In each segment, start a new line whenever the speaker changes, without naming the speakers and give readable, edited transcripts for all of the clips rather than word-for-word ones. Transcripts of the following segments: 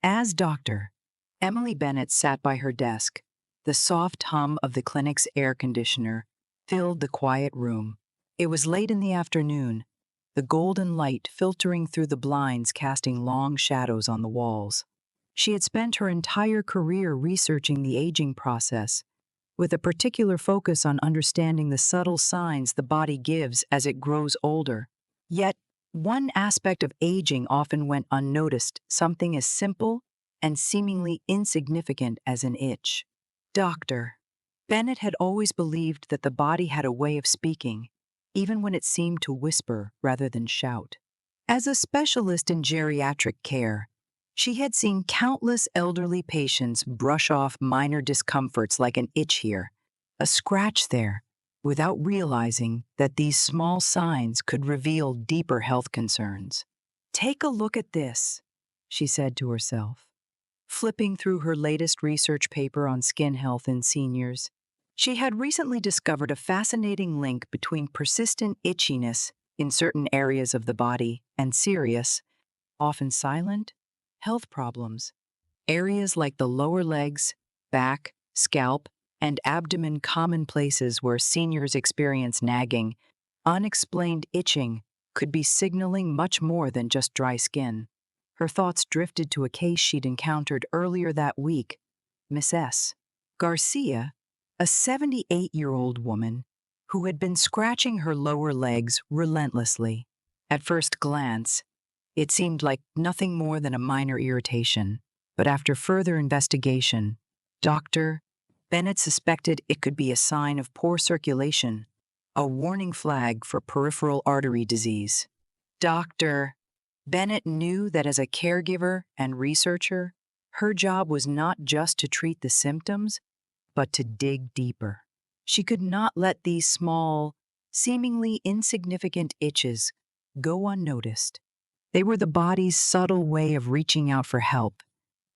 As doctor, Emily Bennett sat by her desk. The soft hum of the clinic's air conditioner filled the quiet room. It was late in the afternoon, the golden light filtering through the blinds casting long shadows on the walls. She had spent her entire career researching the aging process, with a particular focus on understanding the subtle signs the body gives as it grows older. Yet, one aspect of aging often went unnoticed, something as simple and seemingly insignificant as an itch. Doctor. Bennett had always believed that the body had a way of speaking, even when it seemed to whisper rather than shout. As a specialist in geriatric care, she had seen countless elderly patients brush off minor discomforts like an itch here, a scratch there, without realizing that these small signs could reveal deeper health concerns. "Take a look at this," she said to herself. Flipping through her latest research paper on skin health in seniors, she had recently discovered a fascinating link between persistent itchiness in certain areas of the body and serious, often silent, health problems. Areas like the lower legs, back, scalp, and abdomen, common places where seniors experience nagging, unexplained itching, could be signaling much more than just dry skin. Her thoughts drifted to a case she'd encountered earlier that week, Miss S. Garcia, a 78-year-old woman who had been scratching her lower legs relentlessly. At first glance, it seemed like nothing more than a minor irritation, but after further investigation, Dr. Bennett suspected it could be a sign of poor circulation, a warning flag for peripheral artery disease. Dr. Bennett knew that as a caregiver and researcher, her job was not just to treat the symptoms, but to dig deeper. She could not let these small, seemingly insignificant itches go unnoticed. They were the body's subtle way of reaching out for help,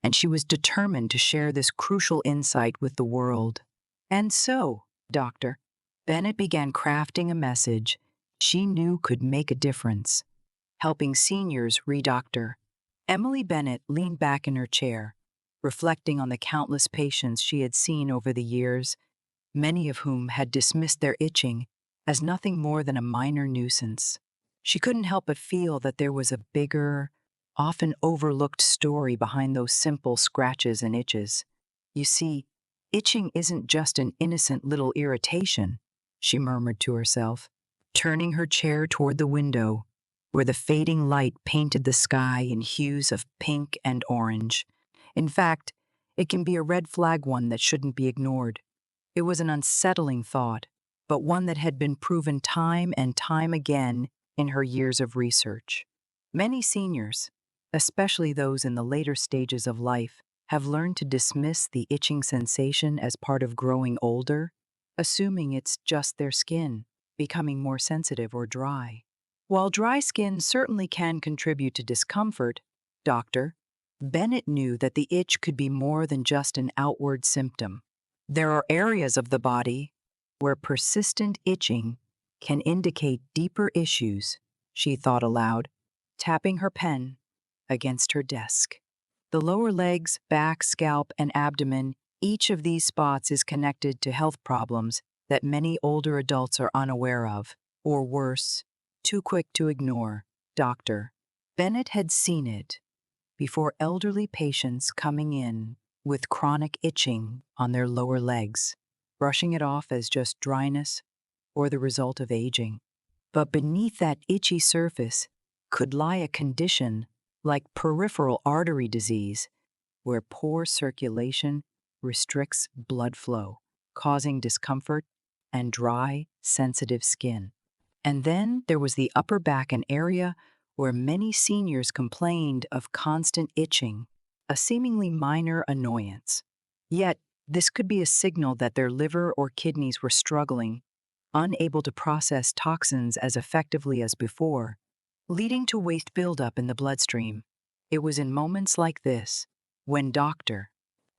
and she was determined to share this crucial insight with the world. And so, Dr. Bennett began crafting a message she knew could make a difference, helping seniors redoctor. Emily Bennett leaned back in her chair, reflecting on the countless patients she had seen over the years, many of whom had dismissed their itching as nothing more than a minor nuisance. She couldn't help but feel that there was a bigger, often overlooked story behind those simple scratches and itches. You see, itching isn't just an innocent little irritation, she murmured to herself, turning her chair toward the window, where the fading light painted the sky in hues of pink and orange. In fact, it can be a red flag, one that shouldn't be ignored. It was an unsettling thought, but one that had been proven time and time again in her years of research. Many seniors, especially those in the later stages of life, have learned to dismiss the itching sensation as part of growing older, assuming it's just their skin becoming more sensitive or dry. While dry skin certainly can contribute to discomfort, Dr. Bennett knew that the itch could be more than just an outward symptom. There are areas of the body where persistent itching can indicate deeper issues, she thought aloud, tapping her pen against her desk. The lower legs, back, scalp, and abdomen, each of these spots is connected to health problems that many older adults are unaware of, or worse, too quick to ignore. Dr. Bennett had seen it before elderly patients coming in with chronic itching on their lower legs, brushing it off as just dryness or the result of aging. But beneath that itchy surface could lie a condition like peripheral artery disease, where poor circulation restricts blood flow, causing discomfort and dry, sensitive skin. And then there was the upper back, an area where many seniors complained of constant itching, a seemingly minor annoyance. Yet, this could be a signal that their liver or kidneys were struggling, unable to process toxins as effectively as before, leading to waste buildup in the bloodstream. It was in moments like this, when Dr.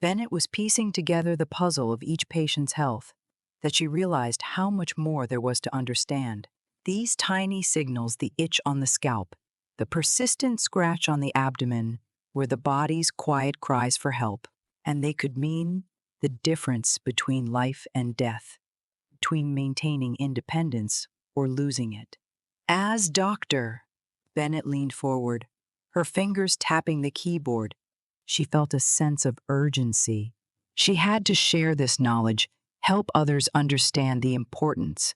Bennett was piecing together the puzzle of each patient's health, that she realized how much more there was to understand. These tiny signals, the itch on the scalp, the persistent scratch on the abdomen, were the body's quiet cries for help, and they could mean the difference between life and death, between maintaining independence or losing it. As doctor, Bennett leaned forward, her fingers tapping the keyboard. She felt a sense of urgency. She had to share this knowledge, help others understand the importance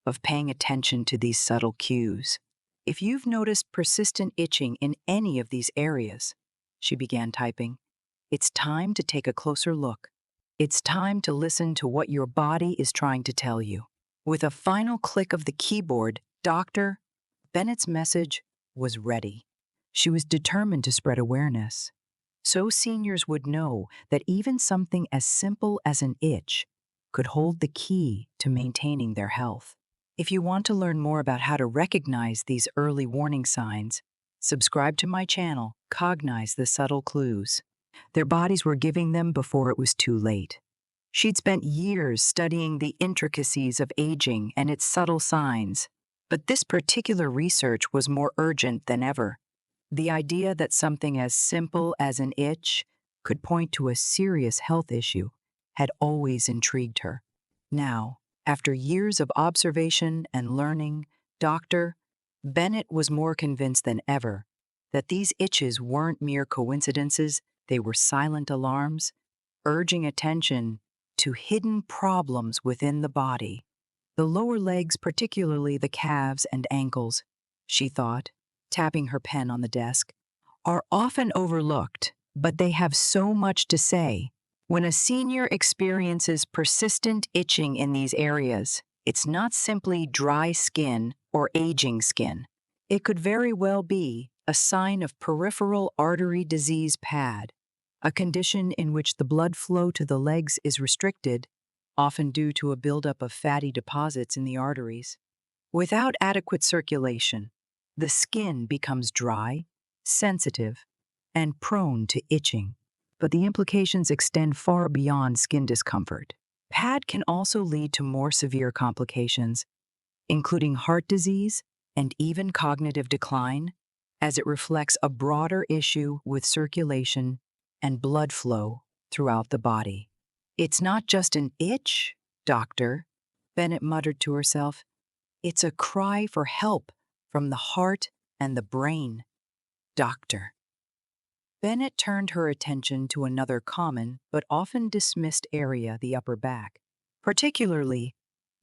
of paying attention to these subtle cues. If you've noticed persistent itching in any of these areas, she began typing, it's time to take a closer look. It's time to listen to what your body is trying to tell you. With a final click of the keyboard, Dr. Bennett's message was ready. She was determined to spread awareness, so seniors would know that even something as simple as an itch could hold the key to maintaining their health. If you want to learn more about how to recognize these early warning signs, subscribe to my channel, Cognize the Subtle Clues. Their bodies were giving them before it was too late. She'd spent years studying the intricacies of aging and its subtle signs, but this particular research was more urgent than ever. The idea that something as simple as an itch could point to a serious health issue had always intrigued her. Now, after years of observation and learning, Dr. Bennett was more convinced than ever that these itches weren't mere coincidences, they were silent alarms, urging attention to hidden problems within the body. The lower legs, particularly the calves and ankles, she thought, tapping her pen on the desk, are often overlooked, but they have so much to say. When a senior experiences persistent itching in these areas, it's not simply dry skin or aging skin. It could very well be a sign of peripheral artery disease PAD, a condition in which the blood flow to the legs is restricted, often due to a buildup of fatty deposits in the arteries. Without adequate circulation, the skin becomes dry, sensitive, and prone to itching. But the implications extend far beyond skin discomfort. PAD can also lead to more severe complications, including heart disease and even cognitive decline, as it reflects a broader issue with circulation and blood flow throughout the body. It's not just an itch, doctor, Bennett muttered to herself. It's a cry for help from the heart and the brain. Doctor. Bennett turned her attention to another common but often dismissed area, the upper back, particularly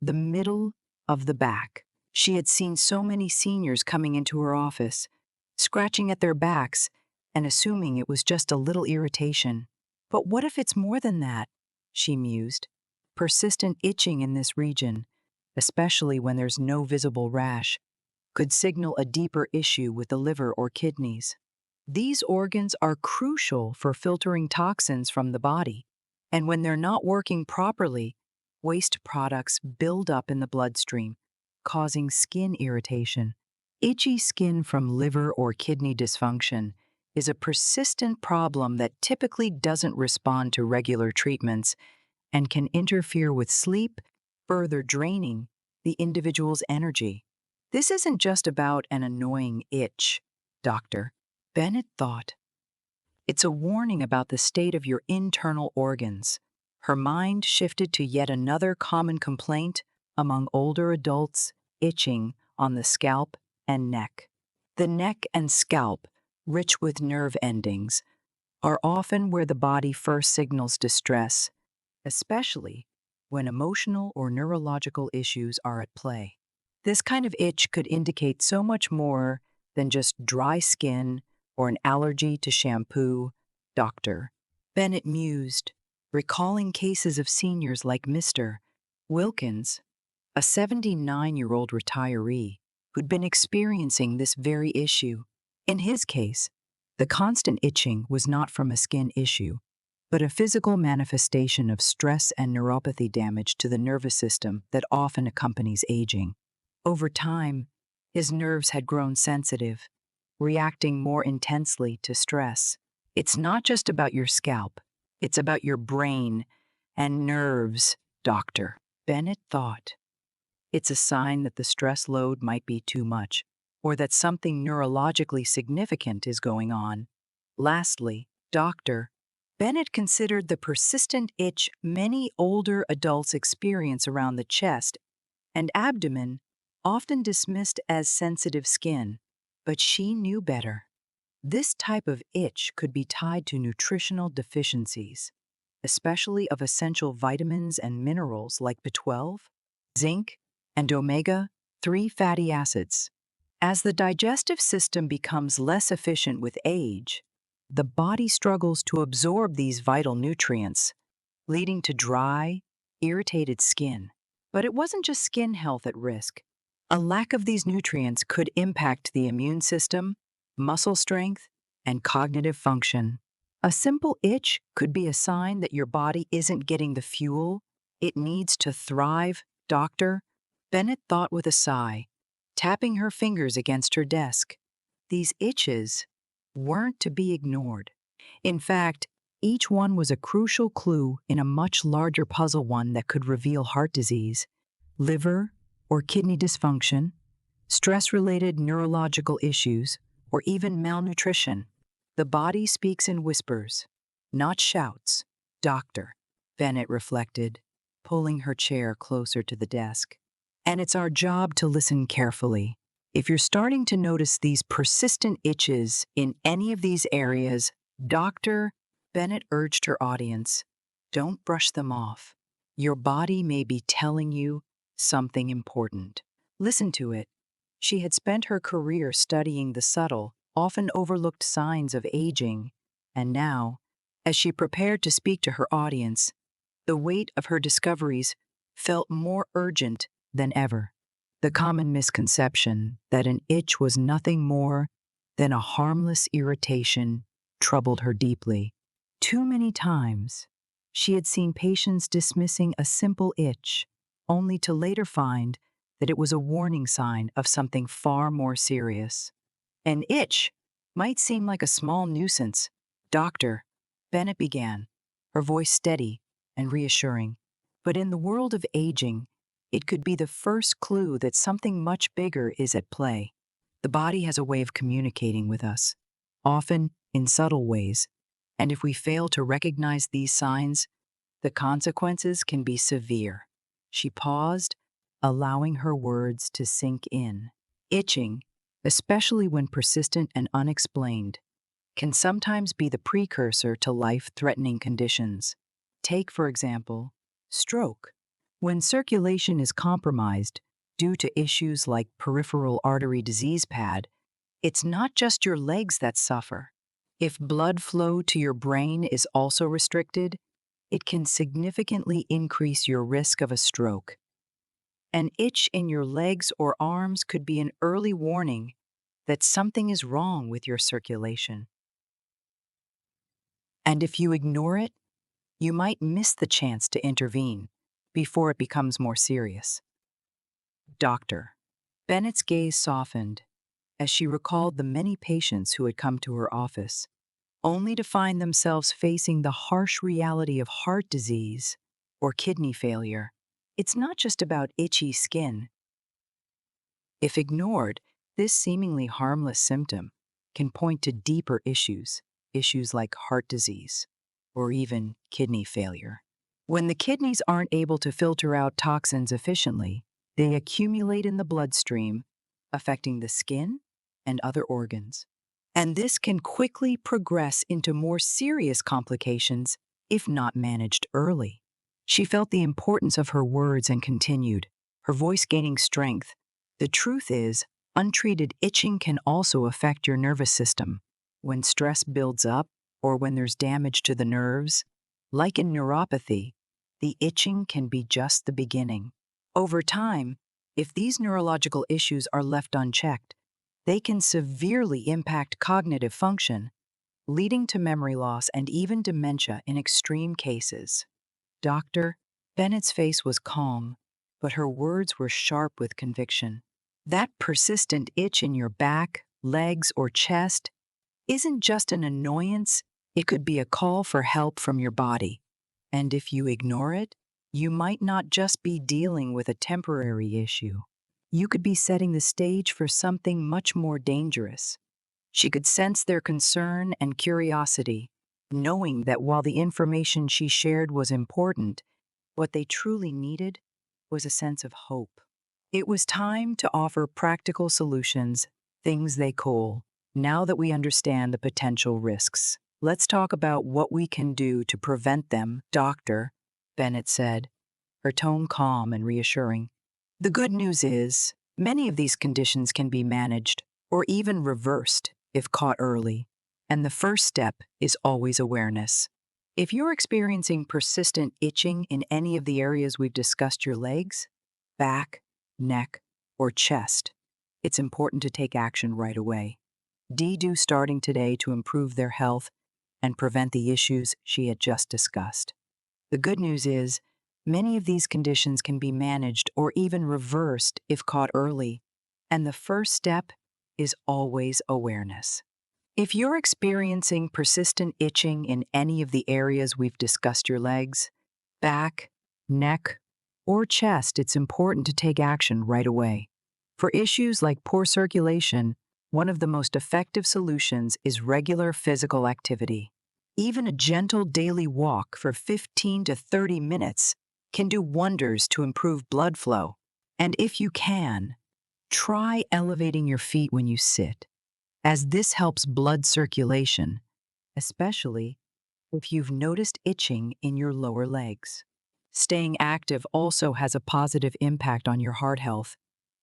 the middle of the back. She had seen so many seniors coming into her office, scratching at their backs and assuming it was just a little irritation. But what if it's more than that? She mused. Persistent itching in this region, especially when there's no visible rash, could signal a deeper issue with the liver or kidneys. These organs are crucial for filtering toxins from the body, and when they're not working properly, waste products build up in the bloodstream, causing skin irritation. Itchy skin from liver or kidney dysfunction is a persistent problem that typically doesn't respond to regular treatments and can interfere with sleep, further draining the individual's energy. This isn't just about an annoying itch, doctor, Bennett thought. It's a warning about the state of your internal organs. Her mind shifted to yet another common complaint among older adults: itching on the scalp and neck. The neck and scalp, rich with nerve endings, are often where the body first signals distress, especially when emotional or neurological issues are at play. This kind of itch could indicate so much more than just dry skin or an allergy to shampoo, doctor. Bennett mused, recalling cases of seniors like Mr. Wilkins, a 79-year-old retiree who'd been experiencing this very issue. In his case, the constant itching was not from a skin issue, but a physical manifestation of stress and neuropathy damage to the nervous system that often accompanies aging. Over time, his nerves had grown sensitive, reacting more intensely to stress. It's not just about your scalp, it's about your brain and nerves, doctor, Bennett thought. It's a sign that the stress load might be too much, or that something neurologically significant is going on. Lastly, Dr. Bennett considered the persistent itch many older adults experience around the chest and abdomen, often dismissed as sensitive skin. But she knew better. This type of itch could be tied to nutritional deficiencies, especially of essential vitamins and minerals like B12, zinc, and omega-3 fatty acids. As the digestive system becomes less efficient with age, the body struggles to absorb these vital nutrients, leading to dry, irritated skin. But it wasn't just skin health at risk. A lack of these nutrients could impact the immune system, muscle strength, and cognitive function. A simple itch could be a sign that your body isn't getting the fuel it needs to thrive, Dr. Bennett thought with a sigh, tapping her fingers against her desk. These itches weren't to be ignored. In fact, each one was a crucial clue in a much larger puzzle, one that could reveal heart disease, liver or kidney dysfunction, stress-related neurological issues, or even malnutrition. The body speaks in whispers, not shouts. Doctor, Bennett reflected, pulling her chair closer to the desk. And it's our job to listen carefully. If you're starting to notice these persistent itches in any of these areas, Dr. Bennett urged her audience, don't brush them off. Your body may be telling you something important. Listen to it. She had spent her career studying the subtle, often overlooked signs of aging, and now, as she prepared to speak to her audience, the weight of her discoveries felt more urgent than ever. The common misconception that an itch was nothing more than a harmless irritation troubled her deeply. Too many times, she had seen patients dismissing a simple itch, only to later find that it was a warning sign of something far more serious. An itch might seem like a small nuisance. Doctor, Bennett began, her voice steady and reassuring. But in the world of aging, it could be the first clue that something much bigger is at play. The body has a way of communicating with us, often in subtle ways, and if we fail to recognize these signs, the consequences can be severe. She paused, allowing her words to sink in. Itching, especially when persistent and unexplained, can sometimes be the precursor to life-threatening conditions. Take, for example, stroke. When circulation is compromised due to issues like peripheral artery disease pad, it's not just your legs that suffer. If blood flow to your brain is also restricted, it can significantly increase your risk of a stroke. An itch in your legs or arms could be an early warning that something is wrong with your circulation. And if you ignore it, you might miss the chance to intervene before it becomes more serious. Doctor. Bennett's gaze softened as she recalled the many patients who had come to her office, only to find themselves facing the harsh reality of heart disease or kidney failure. It's not just about itchy skin. If ignored, this seemingly harmless symptom can point to deeper issues like heart disease or even kidney failure. When the kidneys aren't able to filter out toxins efficiently, they accumulate in the bloodstream, affecting the skin and other organs. And this can quickly progress into more serious complications if not managed early. She felt the importance of her words and continued, her voice gaining strength. The truth is, untreated itching can also affect your nervous system. When stress builds up or when there's damage to the nerves, like in neuropathy, the itching can be just the beginning. Over time, if these neurological issues are left unchecked, they can severely impact cognitive function, leading to memory loss and even dementia in extreme cases. Dr. Bennett's face was calm, but her words were sharp with conviction. That persistent itch in your back, legs, or chest isn't just an annoyance, it could be a call for help from your body. And if you ignore it, you might not just be dealing with a temporary issue. You could be setting the stage for something much more dangerous. She could sense their concern and curiosity, knowing that while the information she shared was important, what they truly needed was a sense of hope. It was time to offer practical solutions, things they call, now that we understand the potential risks. Let's talk about what we can do to prevent them, Doctor, Bennett said, her tone calm and reassuring. The good news is, many of these conditions can be managed or even reversed if caught early, and the first step is always awareness. If you're experiencing persistent itching in any of the areas we've discussed, your legs, back, neck, or chest, it's important to take action right away. Do starting today to improve their health and prevent the issues she had just discussed. The good news is, many of these conditions can be managed or even reversed if caught early, and the first step is always awareness. If you're experiencing persistent itching in any of the areas we've discussed, your legs, back, neck, or chest, it's important to take action right away. For issues like poor circulation, one of the most effective solutions is regular physical activity. Even a gentle daily walk for 15 to 30 minutes can do wonders to improve blood flow. And if you can, try elevating your feet when you sit, as this helps blood circulation, especially if you've noticed itching in your lower legs. Staying active also has a positive impact on your heart health,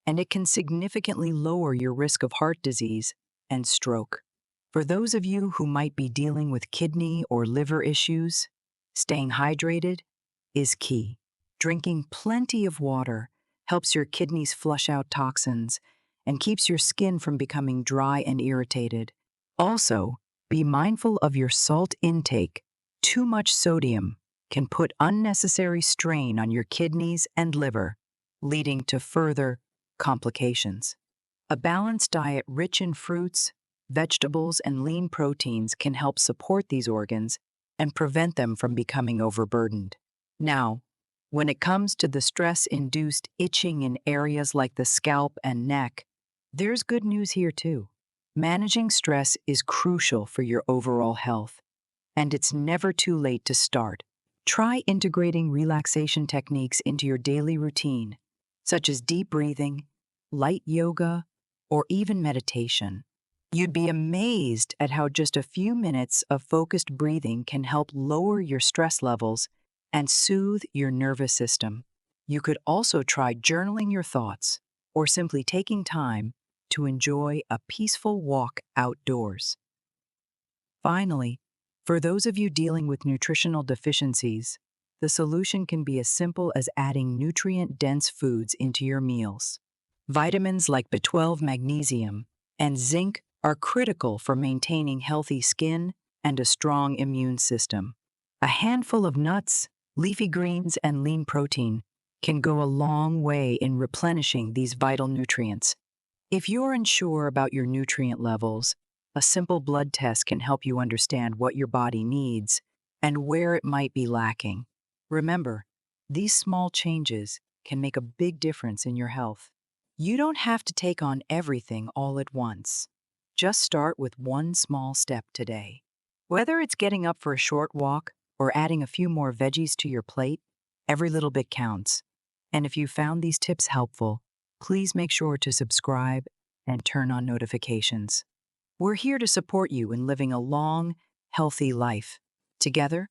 and it can significantly lower your risk of heart disease and stroke. For those of you who might be dealing with kidney or liver issues, staying hydrated is key. Drinking plenty of water helps your kidneys flush out toxins and keeps your skin from becoming dry and irritated. Also, be mindful of your salt intake. Too much sodium can put unnecessary strain on your kidneys and liver, leading to further complications. A balanced diet rich in fruits, vegetables, and lean proteins can help support these organs and prevent them from becoming overburdened. Now, when it comes to the stress-induced itching in areas like the scalp and neck, there's good news here too. Managing stress is crucial for your overall health, and it's never too late to start. Try integrating relaxation techniques into your daily routine, such as deep breathing, light yoga, or even meditation. You'd be amazed at how just a few minutes of focused breathing can help lower your stress levels and soothe your nervous system. You could also try journaling your thoughts or simply taking time to enjoy a peaceful walk outdoors. Finally, for those of you dealing with nutritional deficiencies, the solution can be as simple as adding nutrient-dense foods into your meals. Vitamins like B12, magnesium, and zinc are critical for maintaining healthy skin and a strong immune system. A handful of nuts, leafy greens, and lean protein can go a long way in replenishing these vital nutrients. If you're unsure about your nutrient levels, a simple blood test can help you understand what your body needs and where it might be lacking. Remember, these small changes can make a big difference in your health. You don't have to take on everything all at once. Just start with one small step today. Whether it's getting up for a short walk or adding a few more veggies to your plate, every little bit counts. And if you found these tips helpful, please make sure to subscribe and turn on notifications. We're here to support you in living a long, healthy life. Together,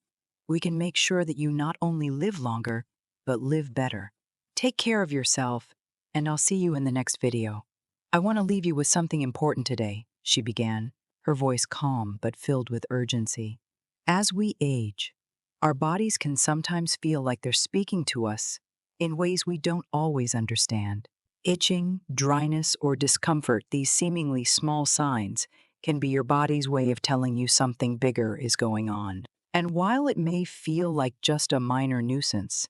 we can make sure that you not only live longer, but live better. Take care of yourself, and I'll see you in the next video. I want to leave you with something important today, she began, her voice calm but filled with urgency. As we age, our bodies can sometimes feel like they're speaking to us in ways we don't always understand. Itching, dryness, or discomfort, these seemingly small signs, can be your body's way of telling you something bigger is going on. And while it may feel like just a minor nuisance,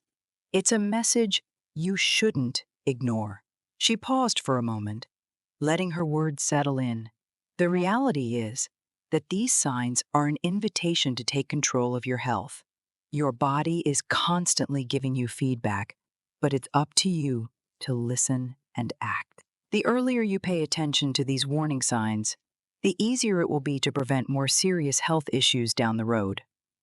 it's a message you shouldn't ignore. She paused for a moment, letting her words settle in. The reality is that these signs are an invitation to take control of your health. Your body is constantly giving you feedback, but it's up to you to listen and act. The earlier you pay attention to these warning signs, the easier it will be to prevent more serious health issues down the road.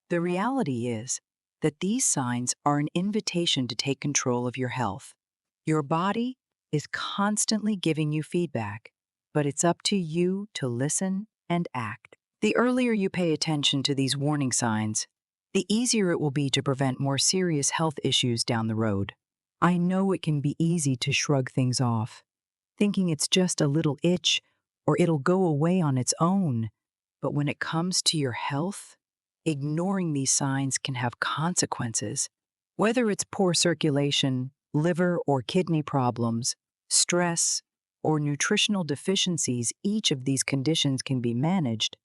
The reality is that these signs are an invitation to take control of your health. Your body is constantly giving you feedback, but it's up to you to listen and act. The earlier you pay attention to these warning signs, the easier it will be to prevent more serious health issues down the road. I know it can be easy to shrug things off, thinking it's just a little itch or it'll go away on its own. But when it comes to your health, ignoring these signs can have consequences. Whether it's poor circulation, liver or kidney problems, stress, or nutritional deficiencies, each of these conditions can be managed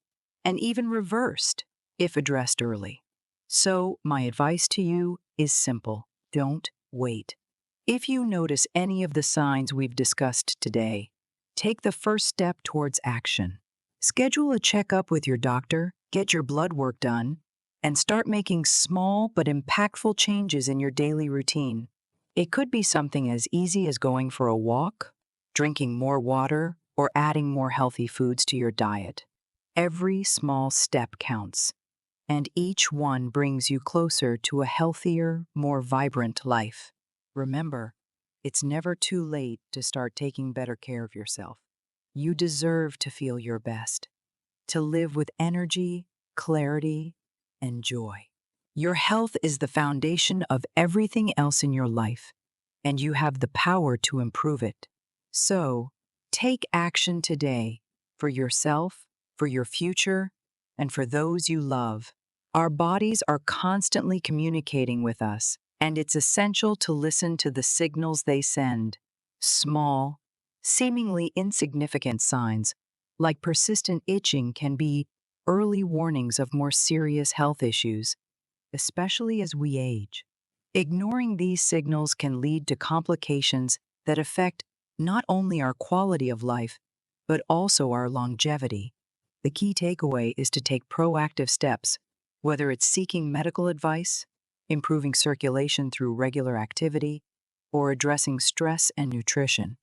and even reversed if addressed early. So, my advice to you is simple: don't wait. If you notice any of the signs we've discussed today, take the first step towards action. Schedule a checkup with your doctor, get your blood work done, and start making small but impactful changes in your daily routine. It could be something as easy as going for a walk, drinking more water, or adding more healthy foods to your diet. Every small step counts, and each one brings you closer to a healthier, more vibrant life. Remember, it's never too late to start taking better care of yourself. You deserve to feel your best, to live with energy, clarity, and joy. Your health is the foundation of everything else in your life, and you have the power to improve it. So, take action today for yourself, for your future, and for those you love. Our bodies are constantly communicating with us, and it's essential to listen to the signals they send. Small, seemingly insignificant signs, like persistent itching, can be early warnings of more serious health issues, especially as we age. Ignoring these signals can lead to complications that affect not only our quality of life, but also our longevity. The key takeaway is to take proactive steps, whether it's seeking medical advice, improving circulation through regular activity, or addressing stress and nutrition.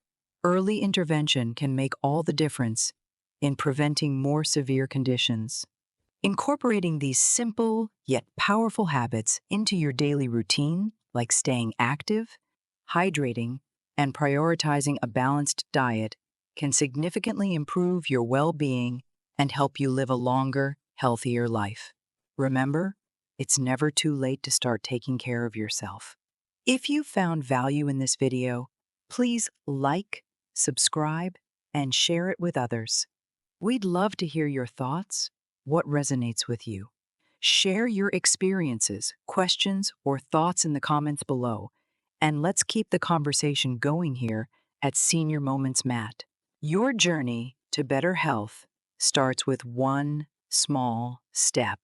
Early intervention can make all the difference in preventing more severe conditions. Incorporating these simple yet powerful habits into your daily routine, like staying active, hydrating, and prioritizing a balanced diet, can significantly improve your well-being and help you live a longer, healthier life. Remember, it's never too late to start taking care of yourself. If you found value in this video, please like, subscribe, and share it with others. We'd love to hear your thoughts. What resonates with you? Share your experiences, questions, or thoughts in the comments below, and let's keep the conversation going here at Senior Moments Matt. Your journey to better health starts with one small step.